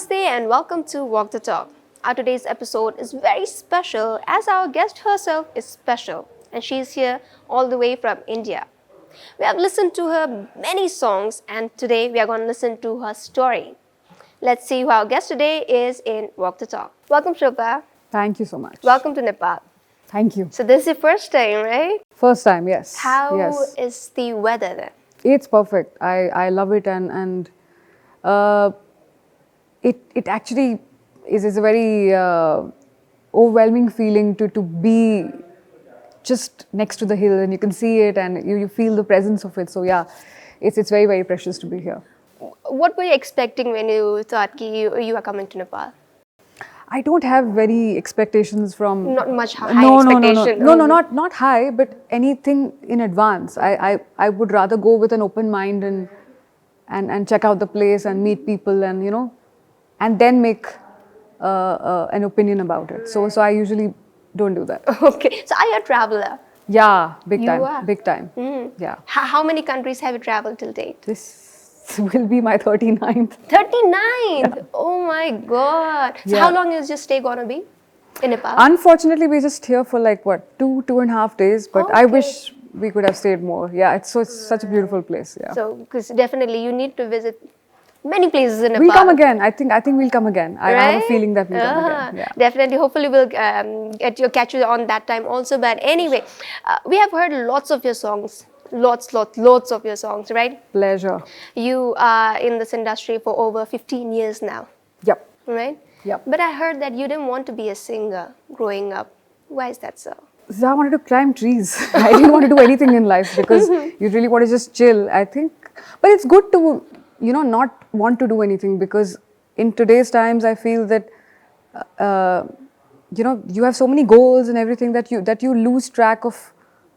Namaste and welcome to Walk the Talk. Our today's episode is very special as our guest herself is special and she is here all the way from India. We have listened to her many songs and today we are going to listen to her story. Let's see who our guest today is in Walk the Talk. Welcome Shilpa. Thank you so much. Welcome to Nepal. Thank you. So this is your first time, right? First time, yes. How yes. is the weather then? It's perfect. I love it and it actually is a very overwhelming feeling to be just next to the hill and you can see it and you feel the presence of it. So yeah, it's very, very precious to be here. What were you expecting when you thought you are coming to Nepal? I don't have very expectations from... Not much high expectation. No, not high, but anything in advance. I would rather go with an open mind and check out the place and meet people and, you know, and then make an opinion about it. So I usually don't do that. Okay. So are you a traveler? Yeah, big time. Are? Big time. Mm. Yeah. How many countries have you traveled till date? This will be my 39th. 39th? Yeah. Oh my God. So yeah. How long is your stay going to be in Nepal? Unfortunately, we're just here for like, what, 2.5 days. But okay. I wish we could have stayed more. Yeah, it's such a beautiful place. Yeah. So, because definitely you need to visit many places in Nepal. We'll come again. I think we'll come again. Right? I have a feeling that we'll come again. Yeah. Definitely. Hopefully we'll catch you on that time also. But anyway, we have heard lots of your songs. Lots of your songs, right? Pleasure. You are in this industry for over 15 years now. Yep. Right? Yep. But I heard that you didn't want to be a singer growing up. Why is that so? So I wanted to climb trees. I didn't want to do anything in life because you really want to just chill, I think. But it's good to, you know, not want to do anything because in today's times, I feel that, you know, you have so many goals and everything that you lose track of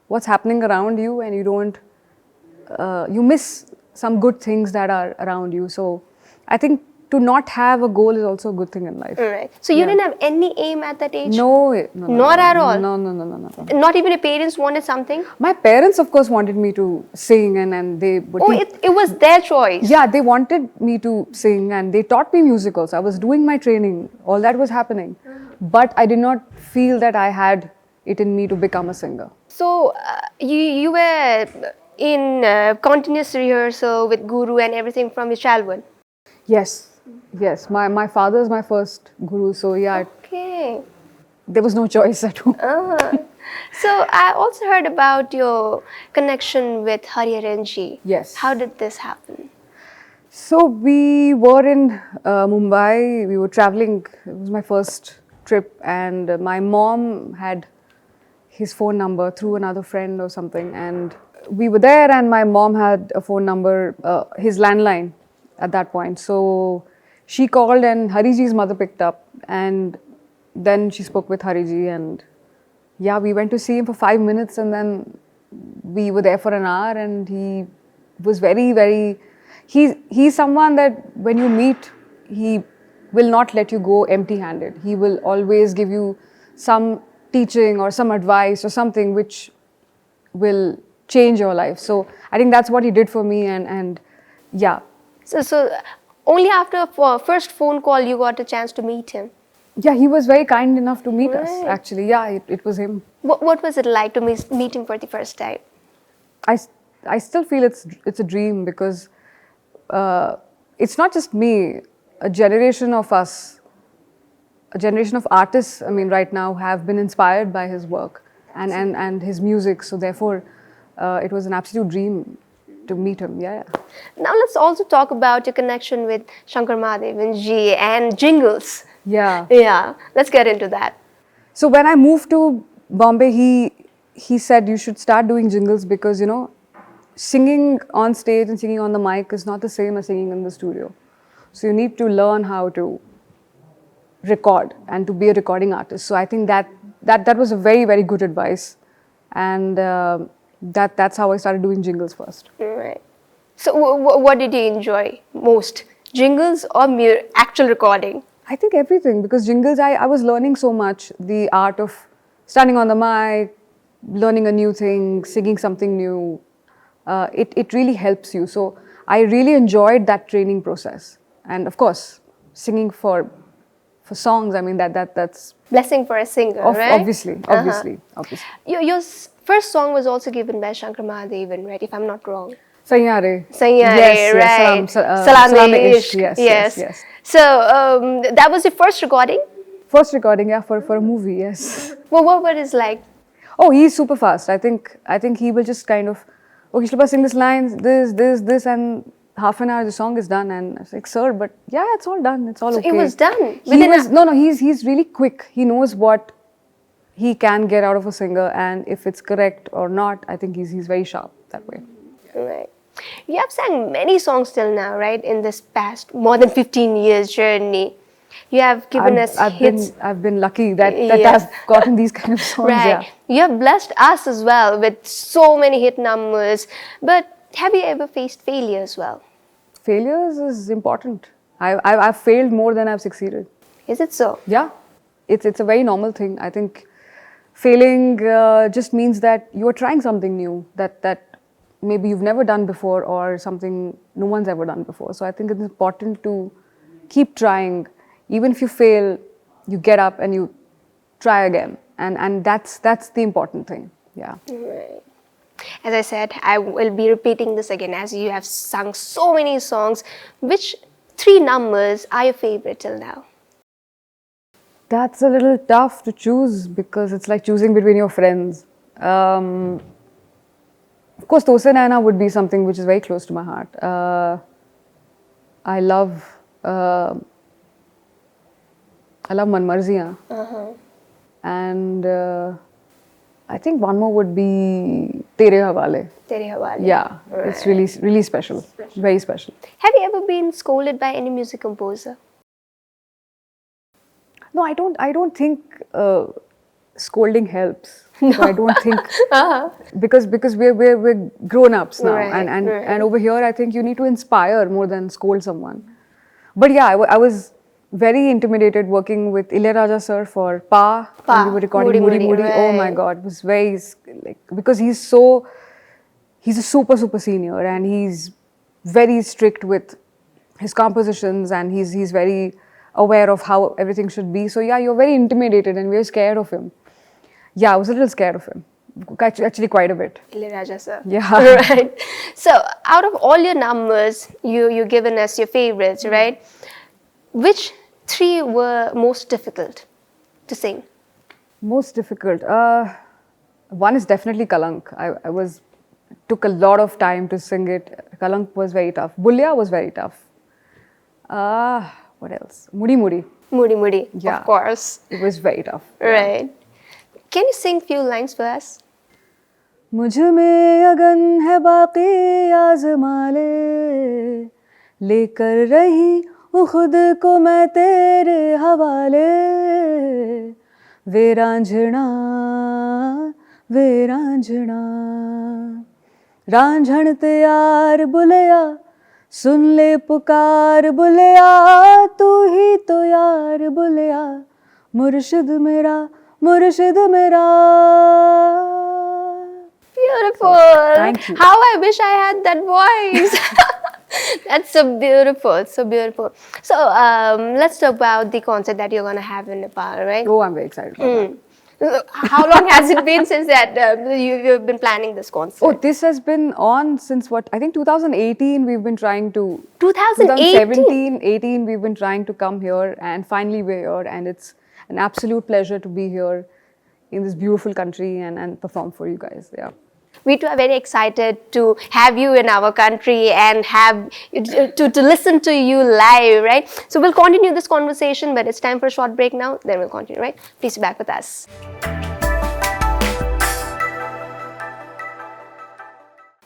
what's happening around you and you don't, you miss some good things that are around you. So I think to not have a goal is also a good thing in life. Right. So you didn't have any aim at that age? No. Not at all? No. Not even your parents wanted something? My parents, of course, wanted me to sing and they would... Oh, it was their choice? Yeah, they wanted me to sing and they taught me music also. I was doing my training. All that was happening. But I did not feel that I had it in me to become a singer. So, you were in continuous rehearsal with Guru and everything from your childhood? Yes. My father is my first guru, so yeah. Okay. There was no choice at all. So, I also heard about your connection with Hariharanji. Yes. How did this happen? So, we were in Mumbai, we were traveling, it was my first trip and my mom had his phone number through another friend or something and we were there and my mom had a phone number, his landline at that point. So she called and Hariji's mother picked up and then she spoke with Hariji and yeah, we went to see him for 5 minutes and then we were there for an hour and he was very, very, he's someone that when you meet, he will not let you go empty-handed. He will always give you some teaching or some advice or something which will change your life. So I think that's what he did for me and yeah. So only after a first phone call you got a chance to meet him? Yeah, he was very kind enough to meet us actually. Yeah, it was him. What was it like to meet him for the first time? I still feel it's a dream because it's not just me, a generation of us, a generation of artists, I mean, right now have been inspired by his work and his music. So therefore, it was an absolute dream to meet him. Yeah. Now let's also talk about your connection with Shankar Mahadevan ji and jingles. Yeah. Yeah. Let's get into that. So when I moved to Bombay, he said you should start doing jingles because, you know, singing on stage and singing on the mic is not the same as singing in the studio. So you need to learn how to record and to be a recording artist. So I think that was a very, very good advice. And that's how I started doing jingles first. Right. So what did you enjoy most? Jingles or actual recording? I think everything because jingles, I was learning so much. The art of standing on the mic, learning a new thing, singing something new. It really helps you. So I really enjoyed that training process. And of course, singing for songs, I mean that's Blessing for a singer, right? obviously. Your first song was also given by Shankar Mahadevan, right? If I'm not wrong. Sayyare. Sayyare, Yes, right. Salame-ish. Yes. So that was your first recording? First recording, yeah, for a movie, yes. Well, what is like? Oh, he's super fast. I think he will just kind of, okay, Shilpa, sing this line, this, and half an hour the song is done. And I was like, sir, but yeah, it's all done. It's all So okay. it was done? He's really quick. He knows what he can get out of a singer, and if it's correct or not, I think he's very sharp that way. Right. You have sang many songs till now, right? In this past more than 15 years journey. You have given us hits. I've been lucky that Yes. I've gotten these kind of songs. Right. Yeah. You have blessed us as well with so many hit numbers. But have you ever faced failure as well? Failures is important. I've failed more than I've succeeded. Is it so? Yeah, it's a very normal thing. I think failing just means that you are trying something new that maybe you've never done before, or something no one's ever done before. So I think it's important to keep trying. Even if you fail, you get up and you try again, and that's the important thing. Yeah. Right. As I said, I will be repeating this again, as you have sung so many songs. Which 3 numbers are your favorite till now? That's a little tough to choose, because it's like choosing between your friends. Of course, Tose Naina would be something which is very close to my heart. I love Manmarziyan. And I think one more would be Tere Hawale. Tere Hawale. Yeah, Right. it's really special. Very special. Have you ever been scolded by any music composer? No, I don't think scolding helps. No. So I don't think because we're grown-ups now, Right, and over here I think you need to inspire more than scold someone. But yeah, I was very intimidated working with Ilayaraja sir for Pa. When we were recording Moody. Right. Oh my God, it was very because he's a super senior, and he's very strict with his compositions, and he's very aware of how everything should be. So yeah, you're very intimidated, and we're scared of him. Yeah, I was a little scared of him. Actually, quite a bit. Ilayaraja sir. Yeah. Right. So, out of all your numbers, you've given us your favorites, right? Which 3 were most difficult to sing? Most difficult. One is definitely Kalank. Took a lot of time to sing it. Kalank was very tough. Bulya was very tough. What else? Moody. Moody, Yeah. of course. It was very tough. Right. Can you sing few lines for us? मुझ में अगन है बाकी आज़मा ले, लेकर रही हूँ खुद को मैं तेरे हवाले, वे रांझना रांझण ते यार बुलिया, सुन ले पुकार बुलिया, तू ही तो यार बुलिया, मुर्शिद मेरा Beautiful. Thank you. How I wish I had that voice. That's so beautiful, so beautiful. So let's talk about the concert that you're going to have in Nepal, right? Oh, I'm very excited about that. How long has it been since that you've been planning this concert? Oh, this has been on since what? I think 2018 we've been trying to... 2018? 18 we've been trying to come here, and finally we're here, and it's an absolute pleasure to be here in this beautiful country and perform for you guys. Yeah. We too are very excited to have you in our country and have to listen to you live, right? So we'll continue this conversation, but it's time for a short break now. Then we'll continue, right? Please be back with us.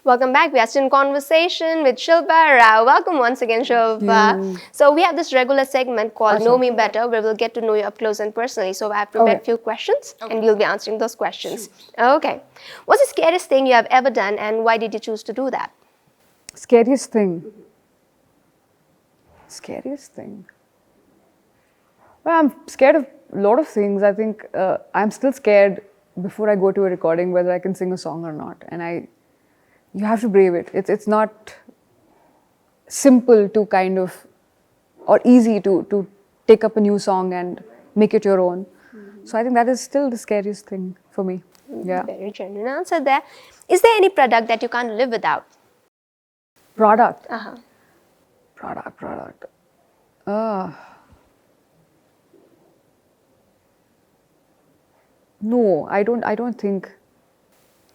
Welcome back. We are still in conversation with Shilpa Rao. Welcome once again, Shilpa. So we have this regular segment called Know Me Better, where we'll get to know you up close and personally. So I have prepared a few questions, and you'll be answering those questions. Okay. What's the scariest thing you have ever done, and why did you choose to do that? Scariest thing? Scariest thing? Well, I'm scared of a lot of things. I think I'm still scared before I go to a recording whether I can sing a song or not. And you have to brave it. It's not simple to kind of or easy to take up a new song and make it your own. So I think that is still the scariest thing for me. Yeah. Very genuine answer there. Is there any product that you can't live without? Product. Uh-huh. Product. No, I don't think.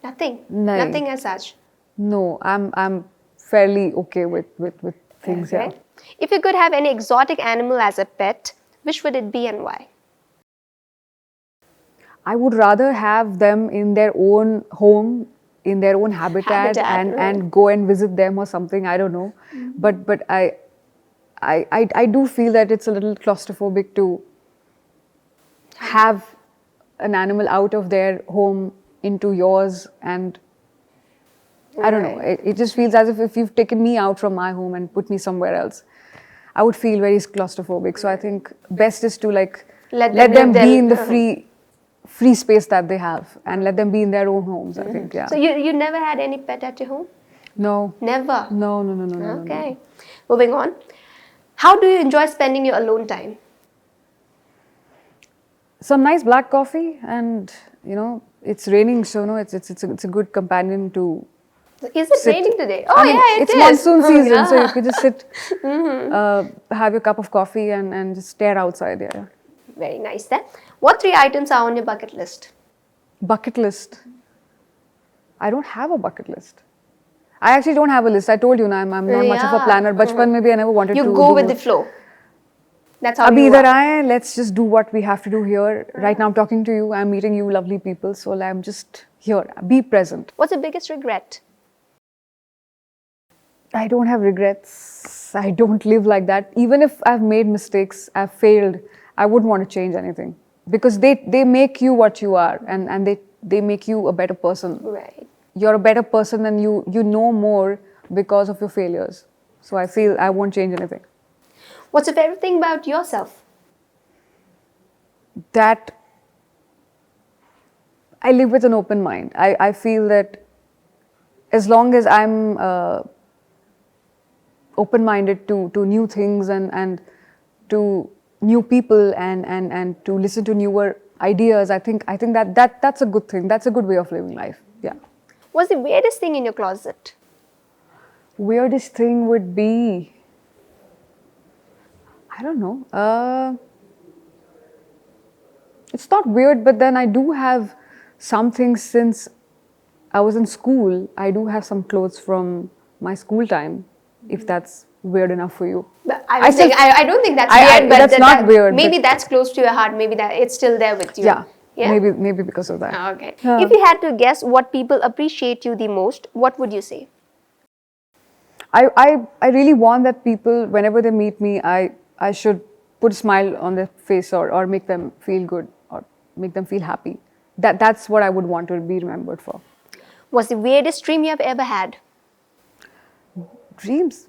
Nothing. No. Nothing as such. No, I'm fairly okay with things. Okay. Yeah. If you could have any exotic animal as a pet, which would it be and why? I would rather have them in their own home, in their own habitat, and go and visit them or something. I don't know, but I do feel that it's a little claustrophobic to have an animal out of their home into yours, and I don't know. It just feels as if you've taken me out from my home and put me somewhere else, I would feel very claustrophobic. So I think best is to like let them be in the free space that they have and let them be in their own homes. I think. Yeah. So you never had any pet at your home? No. Never. No. Okay. Moving on. How do you enjoy spending your alone time? Some nice black coffee, and it's raining, so it's a good companion to. Is it sit. raining today? Oh, I mean, yeah, it's is. monsoon season, Yeah. so you could just sit, have your cup of coffee, and just stare outside. Yeah. Very nice then. What 3 items are on your bucket list? Bucket list. I don't have a bucket list. I actually don't have a list. I told you, I'm not much of a planner. Bachpan maybe I never wanted to. You go with the flow. That's how Abhi you idhar are. aaye, let's just do what we have to do here. Right now I'm talking to you, I'm meeting you lovely people, so I'm just here. Be present. What's your biggest regret? I don't have regrets. I don't live like that. Even if I've made mistakes, I've failed, I wouldn't want to change anything. Because they make you what you are, and they make you a better person. Right. You're a better person and you know more because of your failures. So I feel I won't change anything. What's your favorite thing about yourself? That I live with an open mind. I feel that as long as I'm open-minded to new things and to new people and to listen to newer ideas, I think that's a good thing. That's a good way of living life. Yeah. What's the weirdest thing in your closet? Weirdest thing would be, I don't know. It's not weird, but then I do have some things since I was in school. I do have some clothes from my school time, if that's weird enough for you. But I don't think that's weird. But that's not weird. Maybe that's close to your heart. Maybe that it's still there with you. Yeah. Maybe because of that. Okay. If you had to guess what people appreciate you the most, what would you say? I really want that people, whenever they meet me, I should put a smile on their face or make them feel good or make them feel happy. That's what I would want to be remembered for. What's the weirdest dream you have ever had? Dreams,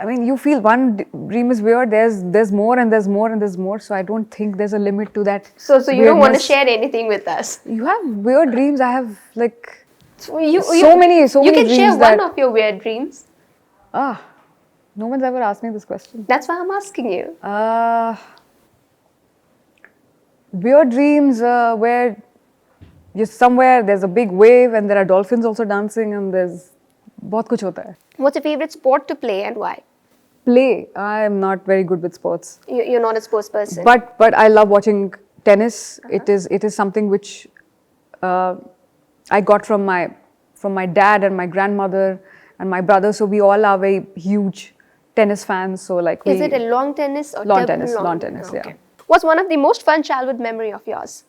I mean, you feel one dream is weird, there's more and there's more and there's more, so I don't think there's a limit to that. So you don't want to share anything with us? You have weird dreams. I have like so many You can dreams share one of your weird dreams. No one's ever asked me this question. That's why I'm asking you. Weird dreams where you're somewhere, there's a big wave and there are dolphins also dancing and there's बहुत कुछ होता है. What's your favorite sport to play and why? Play. I'm not very good with sports. You're not a sports person. But I love watching tennis. It is something which I got from my dad and my grandmother and my brother. So we all are very huge tennis fans. So like is it a long tennis or lawn tennis? Lawn tennis. Okay. Yeah. What's one of the most fun childhood memory of yours?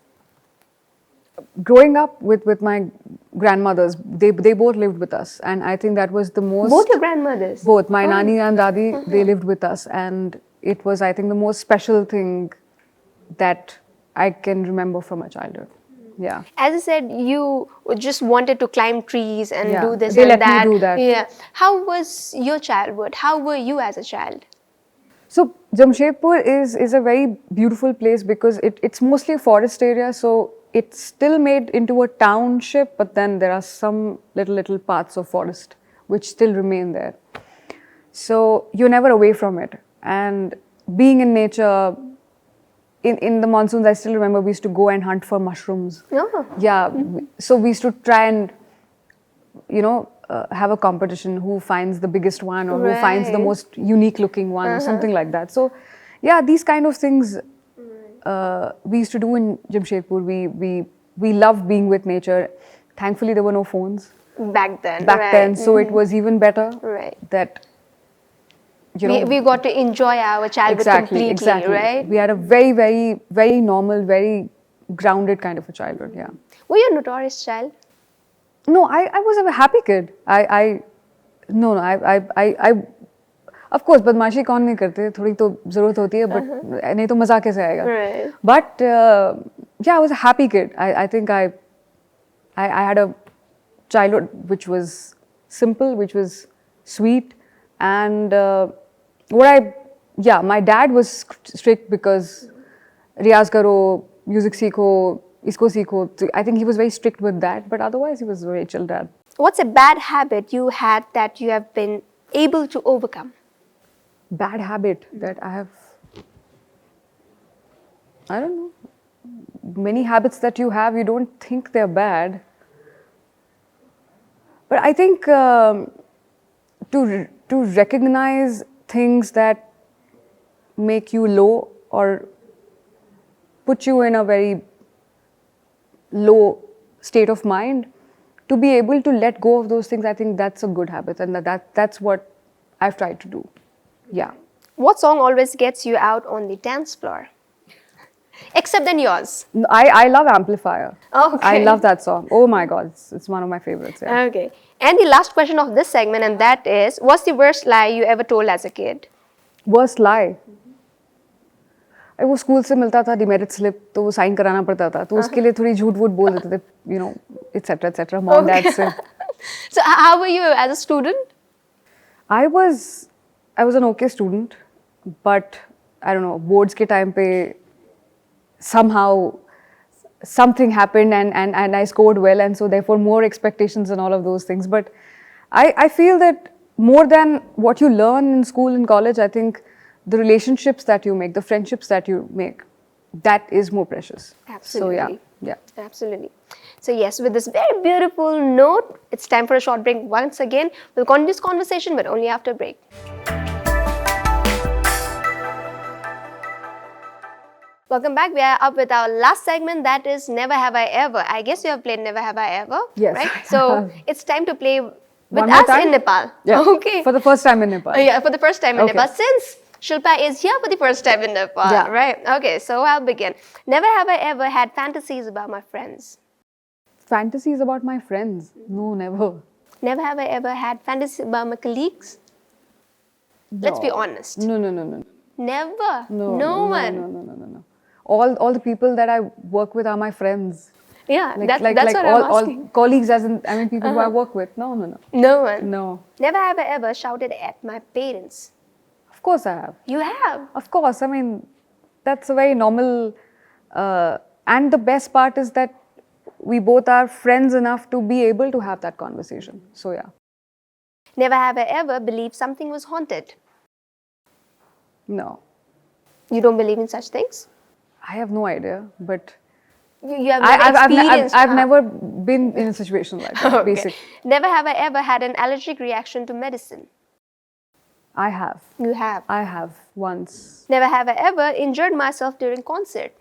Growing up with my grandmothers, they both lived with us, and I think that was the most. Both your grandmothers? Both. My nani and dadi, they lived with us, and it was, I think, the most special thing that I can remember from my childhood. Yeah. As I said, you just wanted to climb trees and do this they and let that. me do that. Yeah. How was your childhood? How were you as a child? So Jamshedpur is a very beautiful place because it's mostly a forest area, so it's still made into a township, but then there are some little parts of forest which still remain there. So you're never away from it. And being in nature. In the monsoons, I still remember we used to go and hunt for mushrooms. Oh. Yeah, so we used to try and, have a competition who finds the biggest one or who finds the most unique looking one or something like that. So, yeah, these kind of things we used to do in Jamshedpur. We loved being with nature. Thankfully, there were no phones Back then. then, so it was even better that. We got to enjoy our childhood completely, right? We had a very, very, very normal, very grounded kind of a childhood, yeah. Were you a notorious child? No, I was a happy kid. Of course, बदमाशी कौन नहीं करते, थोड़ी तो ज़रूरत होती है, but नहीं तो मज़ा कैसे आएगा? Right. But yeah, I was a happy kid. I think I had a childhood which was simple, which was sweet, and my dad was strict because रियाज करो, music सीखो, इसको सीखो. So I think he was very strict with that, but otherwise he was a very chill dad. What's a bad habit you had that you have been able to overcome? Bad habit that I have, I don't know. Many habits that you have, you don't think they're bad. But I think to recognize things that make you low or put you in a very low state of mind, to be able to let go of those things, I think that's a good habit, and that's what I've tried to do. Yeah. What song always gets you out on the dance floor? Except than yours. I love Amplifier. Okay. I love that song. Oh my God, it's one of my favorites. Yeah. Okay. And the last question of this segment, and that is, what's the worst lie you ever told as a kid? Worst lie? वो school से मिलता था demerit slip, तो वो sign कराना पड़ता था, तो उसके लिए थोड़ी झूठ वूठ बोल देते थे, etc etc. Mom, dad से. So how were you as a student? I was an okay student, but I don't know, boards के time पे somehow something happened and I scored well, and so therefore more expectations and all of those things. But I feel that more than what you learn in school and college, I think the relationships that you make, the friendships that you make, that is more precious. Absolutely. So yeah. Absolutely. So yes, with this very beautiful note, it's time for a short break once again. We'll continue this conversation, but only after a break. Welcome back. We are up with our last segment, that is Never Have I Ever. I guess you have played Never Have I Ever, yes, right? So it's time to play with us in Nepal. Yeah. Okay. For the first time in Nepal. Yeah, for the first time in Nepal. Since Shilpa is here for the first time in Nepal, right? Okay, so I'll begin. Never have I ever had fantasies about my friends. Fantasies about my friends? No, never. Never have I ever had fantasies about my colleagues? No. Let's be honest. No. Never? No one? No. All the people that I work with are my friends. Yeah, that's what I'm asking. All colleagues, as in, people who I work with. No. No one? No. Never have I ever shouted at my parents. Of course I have. You have? Of course. That's a very normal... and the best part is that we both are friends enough to be able to have that conversation. So, yeah. Never have I ever believed something was haunted. No. You don't believe in such things? I have no idea, but... You have never experienced... I've never been in a situation like that, basically. Never have I ever had an allergic reaction to medicine. I have. You have? I have, once. Never have I ever injured myself during concert.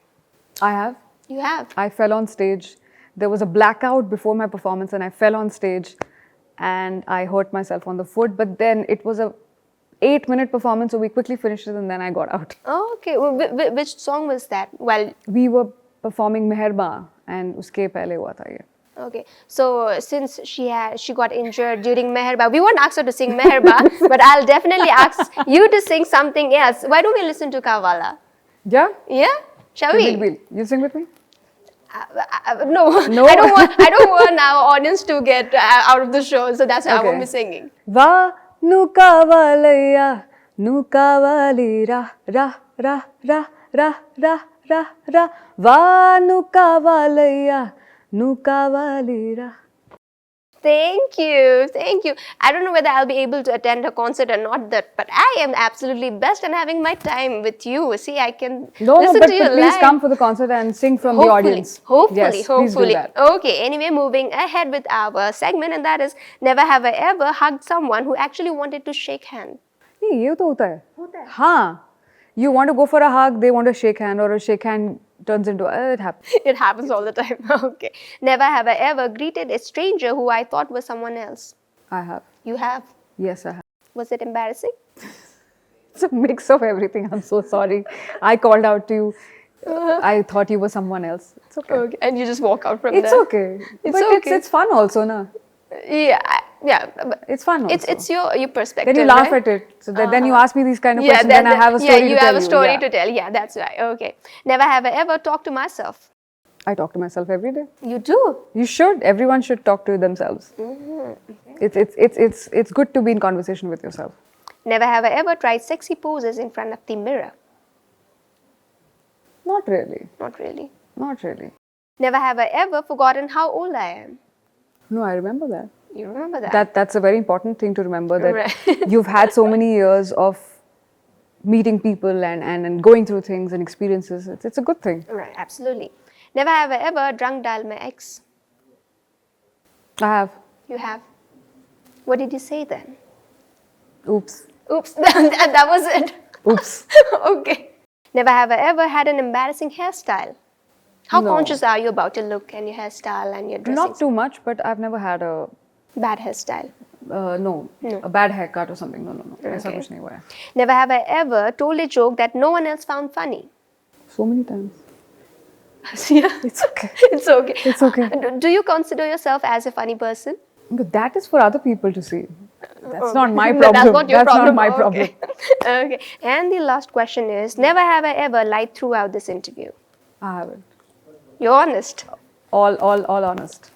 I have. You have? I fell on stage. There was a blackout before my performance and I fell on stage and I hurt myself on the foot. But then it was a 8-minute performance, so we quickly finished it and then I got out. Oh, okay. Which song was that? Well, we were performing Meherba and uske pehle hua tha ye. Okay, so since she got injured during Meherba, we won't ask her to sing Meherba, but I'll definitely ask you to sing something else. Why don't we listen to Kawala? Yeah? Yeah? Shall we? We'll. You sing with me? No. I don't want our audience to get out of the show, so that's why I won't be singing. Va nu kawalaya nu kawali ra ra ra ra ra ra ra ra va nu kawalaya nu kawali ra. Thank you. Thank you. I don't know whether I'll be able to attend a concert or not, but I am absolutely best in having my time with you. See, I can listen but to you please live. come for the concert and sing from the audience. Hopefully, yes, please do that. Okay, anyway, moving ahead with our segment, and that is never have I ever hugged someone who actually wanted to shake hand. नहीं, ये तो होता है. हाँ. You want to go for a hug, they want to shake hand, or a shake hand turns into it happens. It happens all the time. Okay. Never have I ever greeted a stranger who I thought was someone else. I have. You have? Yes, I have. Was it embarrassing? It's a mix of everything. I'm so sorry. I called out to you. I thought you were someone else. It's okay. Okay. And you just walk out from It's there. okay. It's but okay. it's fun also, na? Yeah. But It's fun also. it's your perspective. Then you laugh right? at it. So then you ask me these kind of questions, then, then I have a story to tell you. you have a story Yeah. to tell. Yeah, that's right. Okay. Never have I ever talked to myself. I talk to myself every day. You do? You should. Everyone should talk to themselves. It's good to be in conversation with yourself. Never have I ever tried sexy poses in front of the mirror. Not really. Not really. Not really. Never have I ever forgotten how old I am. No, I remember that. You remember that? That's a very important thing to remember, that Right. you've had so many years of meeting people and going through things and experiences. It's a good thing. Right, absolutely. Never have I ever drunk dialed my ex. I have. You have. What did you say then? Oops. Oops, that was it. Oops. Okay. Never have I ever had an embarrassing hairstyle. How No. conscious are you about your look and your hairstyle and your dressing? Not too much, but I've never had a Bad hairstyle. no, a bad haircut or something. No. ऐसा Okay. कुछ नहीं हुआ है. Never have I ever told a joke that no one else found funny. So many times. Yeah. It's okay. It's okay. It's okay. Do you consider yourself as a funny person? But that is for other people to see. That's Okay. not my No, problem. That's not your problem. not my Okay. problem. Okay. And the last question is, never have I ever lied throughout this interview. I haven't. You're honest. All honest.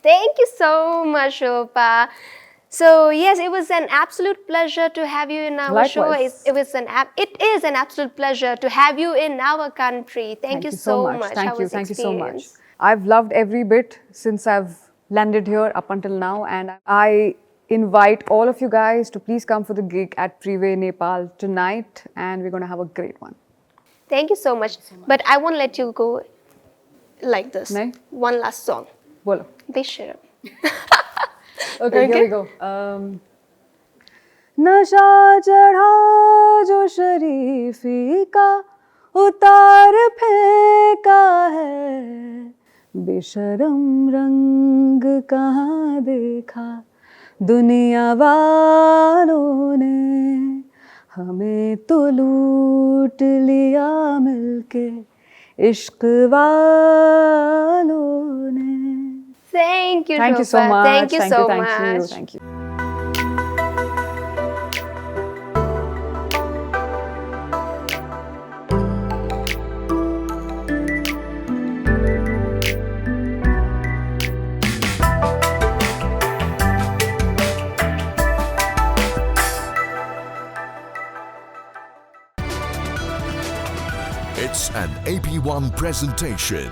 Thank you so much, Shilpa. So yes, it was an absolute pleasure to have you in our show. Likewise. It is an absolute pleasure to have you in our country. Thank you so much. Thank How you. was Thank you so much. experience? I've loved every bit since I've landed here up until now, and I invite all of you guys to please come for the gig at Prive, Nepal tonight, and we're going to have a great one. Thank you so much. But I won't let you go like this. Nahin? One last song. Bolo. Beshram. Okay, here we go. नशा चढ़ा जो शरीफी का उतार फेंका है, बेशरम रंग कहाँ देखा दुनिया वालों ने, हमें तो लूट लिया मिलके इश्क वालों ने. Thank you, Thank you so Shilpa. much. Thank you so thank much. Thank you. It's an AP1 presentation.